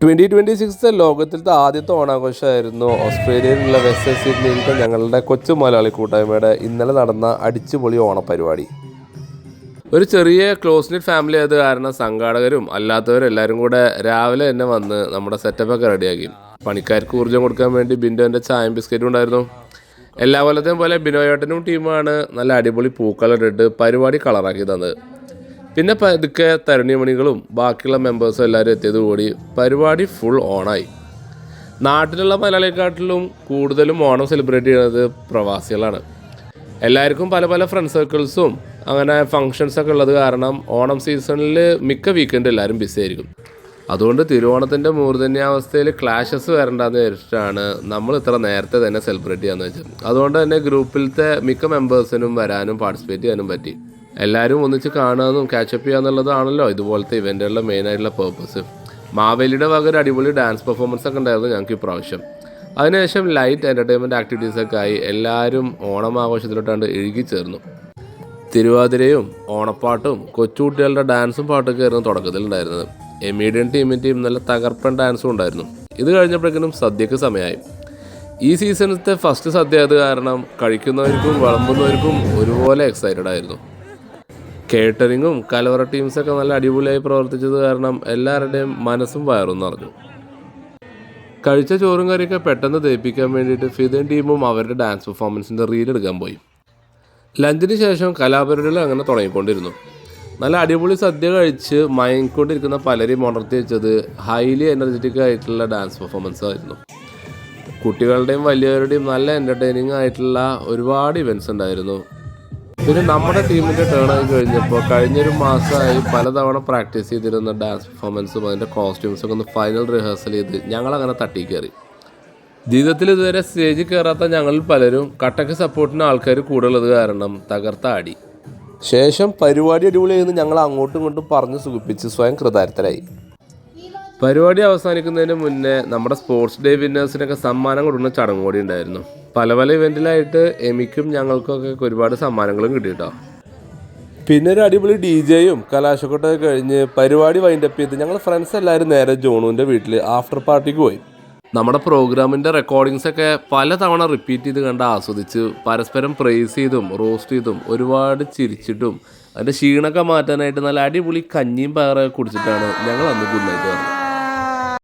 2026 ലോകത്തിലത്തെ ആദ്യത്തെ ഓണാഘോഷമായിരുന്നു ഓസ്ട്രേലിയയിലുള്ള വെസ്റ്റ് സിഡ്നിയിലത്തെ ഞങ്ങളുടെ കൊച്ചു മലയാളി കൂട്ടായ്മയുടെ ഇന്നലെ നടന്ന അടിച്ചുപൊളി ഓണപരിപാടി. ഒരു ചെറിയ ക്ലോസ് നെറ്റ് ഫാമിലി ആയത് കാരണം സംഘാടകരും അല്ലാത്തവരും എല്ലാവരും കൂടെ രാവിലെ തന്നെ വന്ന് നമ്മുടെ സെറ്റപ്പൊക്കെ റെഡിയാക്കി. പണിക്കാർക്ക് ഊർജ്ജം കൊടുക്കാൻ വേണ്ടി ബിൻഡോൻ്റെ ചായയും ബിസ്ക്കറ്റും ഉണ്ടായിരുന്നു. എല്ലാ കൊല്ലത്തെയും പോലെ ബിനോയേട്ടനും ടീമാണ് നല്ല അടിപൊളി പൂക്കളിട്ടിട്ട് പരിപാടി കളറാക്കി തന്നത്. പിന്നെ പതുക്കെ തരുണിമണികളും ബാക്കിയുള്ള മെമ്പേഴ്സും എല്ലാവരും എത്തിയതുകൂടി പരിപാടി ഫുൾ ഓണായി. നാട്ടിലുള്ള മലയാളിയെക്കാട്ടിലും കൂടുതലും ഓണം സെലിബ്രേറ്റ് ചെയ്യുന്നത് പ്രവാസികളാണ്. എല്ലാവർക്കും പല പല ഫ്രണ്ട് സർക്കിൾസും അങ്ങനെ ഫങ്ഷൻസൊക്കെ ഉള്ളത് കാരണം ഓണം സീസണിൽ മിക്ക വീക്കെൻഡ് എല്ലാവരും ബിസി ആയിരിക്കും. അതുകൊണ്ട് തിരുവോണത്തിൻ്റെ മൂർധന്യാവസ്ഥയിൽ ക്ലാഷസ് വരണ്ടെന്ന് വിചാരിച്ചിട്ടാണ് നമ്മൾ ഇത്ര നേരത്തെ തന്നെ സെലിബ്രേറ്റ് ചെയ്യാമെന്ന് വെച്ചത്. അതുകൊണ്ട് തന്നെ ഗ്രൂപ്പിലത്തെ മിക്ക മെമ്പേഴ്സിനും വരാനും പാർട്ടിസിപ്പേറ്റ് ചെയ്യാനും പറ്റി. എല്ലാവരും ഒന്നിച്ച് കാണുകയെന്നും ക്യാച്ചപ്പ് ചെയ്യുക എന്നുള്ളതാണല്ലോ ഇതുപോലത്തെ ഇവൻറ്റുകളുടെ മെയിനായിട്ടുള്ള പേർപ്പസ്. മാവേലിയുടെ വക ഒരു അടിപൊളി ഡാൻസ് പെർഫോമൻസ് ഒക്കെ ഉണ്ടായിരുന്നു ഞങ്ങൾക്ക് ഇപ്രാവശ്യം. അതിനുശേഷം ലൈറ്റ് എൻ്റർടൈൻമെൻറ്റ് ആക്ടിവിറ്റീസൊക്കെ ആയി എല്ലാവരും ഓണം ആഘോഷത്തിലോട്ടാണ്ട് ഇഴുകിച്ചേർന്നു. തിരുവാതിരയും ഓണപ്പാട്ടും കൊച്ചുകുട്ടികളുടെ ഡാൻസും പാട്ടൊക്കെ ആയിരുന്നു തുടക്കത്തിലുണ്ടായിരുന്നത്. എമീഡിയൻ ടീമിൻ്റെയും നല്ല തകർപ്പൻ ഡാൻസും ഉണ്ടായിരുന്നു. ഇത് കഴിഞ്ഞപ്പോഴേക്കും സദ്യക്ക് സമയമായി. ഈ സീസണത്തെ ഫസ്റ്റ് സദ്യ ആയത് കാരണം കഴിക്കുന്നവർക്കും വിളമ്പുന്നവർക്കും ഒരുപോലെ എക്സൈറ്റഡ് ആയിരുന്നു. കേറ്ററിങ്ങും കലവറ ടീംസൊക്കെ നല്ല അടിപൊളിയായി പ്രവർത്തിച്ചത് കാരണം എല്ലാവരുടെയും മനസ്സും വയറും നിറഞ്ഞു. കഴിച്ച ചോറും കറിയൊക്കെ പെട്ടെന്ന് ദഹിപ്പിക്കാൻ വേണ്ടിയിട്ട് ഫിദൻ ടീമും അവരുടെ ഡാൻസ് പെർഫോമൻസിൻ്റെ റീൽ എടുക്കാൻ പോയി. ലഞ്ചിന് ശേഷം കലാപരിപാടികൾ അങ്ങനെ തുടങ്ങിക്കൊണ്ടിരുന്നു. നല്ല അടിപൊളി സദ്യ കഴിച്ച് മയങ്ങിക്കൊണ്ടിരിക്കുന്ന പലരെയും ഉണർത്തി വെച്ചത് ഹൈലി എനർജറ്റിക് ആയിട്ടുള്ള ഡാൻസ് പെർഫോമൻസ് ആയിരുന്നു. കുട്ടികളുടെയും വലിയവരുടെയും നല്ല എൻ്റർടൈനിങ് ആയിട്ടുള്ള ഒരുപാട് ഇവൻറ്റ്സ് ഉണ്ടായിരുന്നു. പിന്നെ നമ്മുടെ ടീമിൻ്റെ ടേൺ ആയി കഴിഞ്ഞപ്പോൾ കഴിഞ്ഞൊരു മാസമായി പലതവണ പ്രാക്ടീസ് ചെയ്തിരുന്ന ഡാൻസ് പെർഫോമൻസും അതിൻ്റെ കോസ്റ്റ്യൂംസൊക്കെ ഒന്ന് ഫൈനൽ റിഹേഴ്സൽ ചെയ്ത് ഞങ്ങളങ്ങനെ തട്ടി കയറി. ജീവിതത്തിൽ ഇതുവരെ സ്റ്റേജിൽ കയറാത്ത ഞങ്ങളിൽ പലരും കട്ടക്ക് സപ്പോർട്ടിന് ആൾക്കാർ കൂടുതലുള്ളത് കാരണം തകർത്ത ആടി. ശേഷം പരിപാടി അടിപൊളിയായിരുന്നു ഞങ്ങൾ അങ്ങോട്ടും ഇങ്ങോട്ടും പറഞ്ഞ് സുഖിപ്പിച്ച് സ്വയം കൃതാർത്ഥരായി. പരിപാടി അവസാനിക്കുന്നതിന് മുന്നേ നമ്മുടെ സ്പോർട്സ് ഡേ വിന്നേഴ്സിനൊക്കെ സമ്മാനം കൊടുക്കുന്ന ചടങ്ങ് കൂടി ഉണ്ടായിരുന്നു. പല പല ഇവൻറ്റിലായിട്ട് എമിക്കും ഞങ്ങൾക്കൊക്കെ ഒരുപാട് സമ്മാനങ്ങളും കിട്ടിയിട്ടോ. പിന്നെ ഒരു അടിപൊളി DJയും കലാശക്കൊട്ടൊക്കെ കഴിഞ്ഞ് പരിപാടി വൈൻഡപ്പ് ചെയ്ത് ഞങ്ങൾ ഫ്രണ്ട്സ് എല്ലാവരും നേരെ ജോണുവിൻ്റെ വീട്ടിൽ ആഫ്റ്റർ പാർട്ടിക്ക് പോയി. നമ്മുടെ പ്രോഗ്രാമിൻ്റെ റെക്കോർഡിങ്സൊക്കെ പല തവണ റിപ്പീറ്റ് ചെയ്ത് കണ്ട് ആസ്വദിച്ച് പരസ്പരം പ്രൈസ് ചെയ്തും റോസ്റ്റ് ചെയ്തും ഒരുപാട് ചിരിച്ചിട്ടും അതിൻ്റെ ക്ഷീണമൊക്കെ മാറ്റാനായിട്ട് നല്ല അടിപൊളി കഞ്ഞിയും പയറൊക്കെ കുടിച്ചിട്ടാണ് ഞങ്ങൾ അന്ന് ഗുഡ് നൈറ്റ് പറഞ്ഞത്.